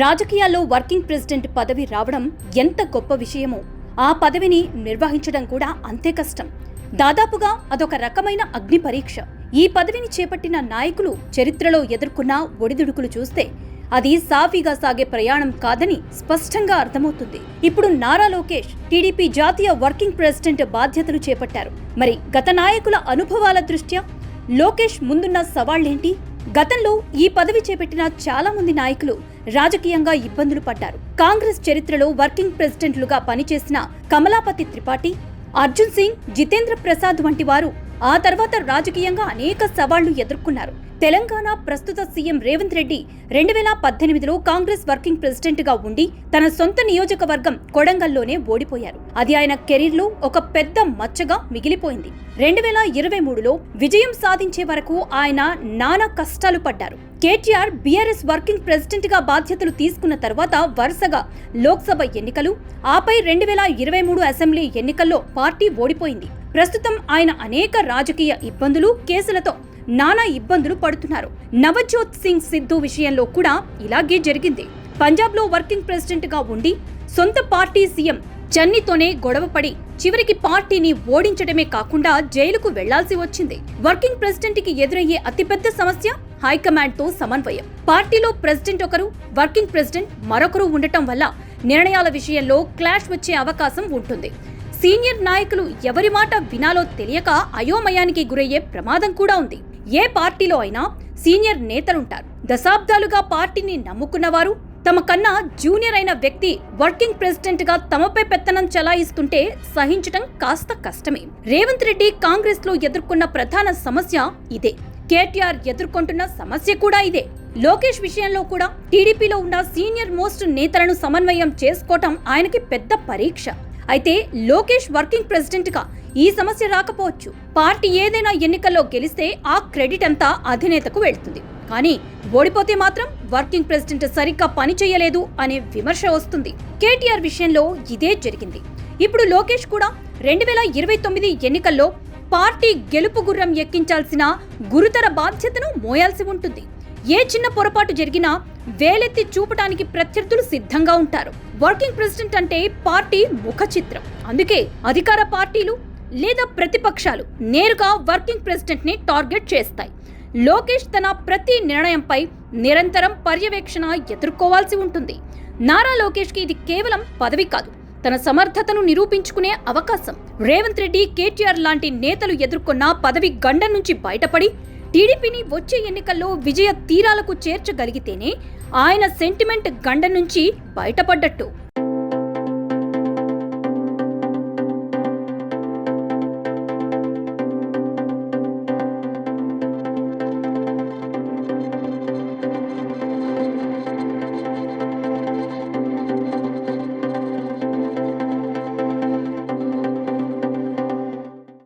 రాజకీయాల్లో working president పదవి రావడం ఎంత గొప్ప విషయమో ఆ పదవిని నిర్వహించడం కూడా అంతే కష్టం. దాదాపుగా అదొక రకమైన అగ్ని పరీక్ష. ఈ పదవిని చేపట్టిన నాయకులు చరిత్రలో ఎదుర్కొన్న ఒడిదుడుకులు చూస్తే అది సాఫీగా సాగే ప్రయాణం కాదని స్పష్టంగా అర్థమవుతుంది. ఇప్పుడు నారా లోకేష్ టీడీపీ జాతీయ వర్కింగ్ ప్రెసిడెంట్ బాధ్యతలు చేపట్టారు. మరి గత నాయకుల అనుభవాల దృష్ట్యా లోకేష్ ముందున్న సవాళ్లేంటి? గతంలో ఈ పదవి చేపట్టిన చాలా మంది నాయకులు రాజకీయంగా ఇబ్బందులు పడ్డారు. కాంగ్రెస్ చరిత్రలో వర్కింగ్ ప్రెసిడెంట్లుగా పనిచేసిన కమలాపతి త్రిపాఠి, అర్జున్ సింగ్, జితేంద్ర ప్రసాద్ వంటి వారు ఆ తర్వాత రాజకీయంగా అనేక సవాళ్లు ఎదుర్కొన్నారు. తెలంగాణ ప్రస్తుత సీఎం రేవంత్ రెడ్డి 2018లో కాంగ్రెస్ వర్కింగ్ ప్రెసిడెంట్ గా ఉండి తన సొంత నియోజకవర్గం కొడంగల్లోనే ఓడిపోయారు. అది ఆయన కెరీర్లో ఒక పెద్ద మచ్చగా మిగిలిపోయింది. 2023లో విజయం సాధించే వరకు ఆయన నానా కష్టాలు పడ్డారు. కేటీఆర్ బీఆర్ఎస్ వర్కింగ్ ప్రెసిడెంట్ గా బాధ్యతలు తీసుకున్న తర్వాత వరుసగా లోక్సభ ఎన్నికలు, ఆపై 2023 అసెంబ్లీ ఎన్నికల్లో పార్టీ ఓడిపోయింది. ప్రస్తుతం ఆయన అనేక రాజకీయ ఇబ్బందులు, కేసులతో నానా ఇబ్బందులు పడుతున్నారు. నవజోత్ సింగ్ సిద్ధు విషయంలో కూడా ఇలాగే జరిగింది. పంజాబ్ లో వర్కింగ్ ప్రెసిడెంట్ గా ఉండి సొంత పార్టీ సీఎం చన్నీతోనే గొడవపడి చివరికి పార్టీని ఓడించడమే కాకుండా జైలుకు వెళ్లాల్సి వచ్చింది. వర్కింగ్ ప్రెసిడెంట్ కి ఎదురయ్యే అతిపెద్ద సమస్య హైకమాండ్ తో సమన్వయం. పార్టీలో ప్రెసిడెంట్ ఒకరు, వర్కింగ్ ప్రెసిడెంట్ మరొకరు ఉండటం వల్ల నిర్ణయాల విషయంలో క్లాష్ వచ్చే అవకాశం ఉంటుంది. సీనియర్ నాయకులు ఎవరి మాట వినాలో తెలియక అయోమయానికి గురయ్యే ప్రమాదం కూడా ఉంది. ఏ పార్టీలో అయినా సీనియర్ నేతలుంటారు. దశాబ్దాలుగా పార్టీని నమ్ముకున్నవారు. తమ కన్నా జూనియర్ అయిన వ్యక్తి వర్కింగ్ ప్రెసిడెంట్ గా తమపై పెత్తనం చెలాయిస్తుంటే సహించటం కాస్త కష్టమే. రేవంత్ రెడ్డి కాంగ్రెస్ లో ఎదుర్కొన్న ప్రధాన సమస్య ఇదే. కేటీఆర్ ఎదుర్కొంటున్న సమస్య కూడా ఇదే. లోకేష్ విషయంలో కూడా టీడీపీలో ఉన్న సీనియర్ మోస్ట్ నేతలను సమన్వయం చేసుకోవటం ఆయనకి పెద్ద పరీక్ష. అయితే లోకేష్ వర్కింగ్ ప్రెసిడెంట్ గా ఈ సమస్య రాకపోవచ్చు. పార్టీ ఏదైనా ఎన్నికల్లో గెలిస్తే ఆ క్రెడిట్ అంతా అధినేతకు వెళ్తుంది. కానీ ఓడిపోతే మాత్రం వర్కింగ్ ప్రెసిడెంట్ సరిగ్గా పని చేయలేదు అనే విమర్శ వస్తుంది. కేటీఆర్ విషయంలో ఇదే జరిగింది. ఇప్పుడు లోకేష్ కూడా 2029 ఎన్నికల్లో పార్టీ గెలుపు గుర్రం ఎక్కించాల్సిన గురుతర బాధ్యతను మోయాల్సి ఉంటుంది. ఏ చిన్న పొరపాటు జరిగినా వేలెత్తి చూపటానికి ప్రత్యర్థులు సిద్ధంగా ఉంటారు. వర్కింగ్ ప్రెసిడెంట్ అంటే పార్టీ ముఖ చిత్రం. అందుకే అధికార పార్టీలు లేదా ప్రతిపక్షాలు నేరుగా వర్కింగ్ ప్రెసిడెంట్ ని టార్గెట్ చేస్తాయి. లోకేష్ తన ప్రతి నిర్ణయంపై నిరంతరం పర్యవేక్షణ ఎదుర్కోవాల్సి ఉంటుంది. నారా లోకేష్ కి ఇది కేవలం పదవి కాదు, తన సమర్థతను నిరూపించుకునే అవకాశం. రేవంత్ రెడ్డి, కేటీఆర్ లాంటి నేతలు ఎదుర్కొన్న పదవి గండం నుంచి బయటపడి టీడీపీని వచ్చే ఎన్నికల్లో విజయ తీరాలకు చేర్చగలిగితేనే ఆయన సెంటిమెంట్ గండం నుంచి బయటపడ్డట్టు.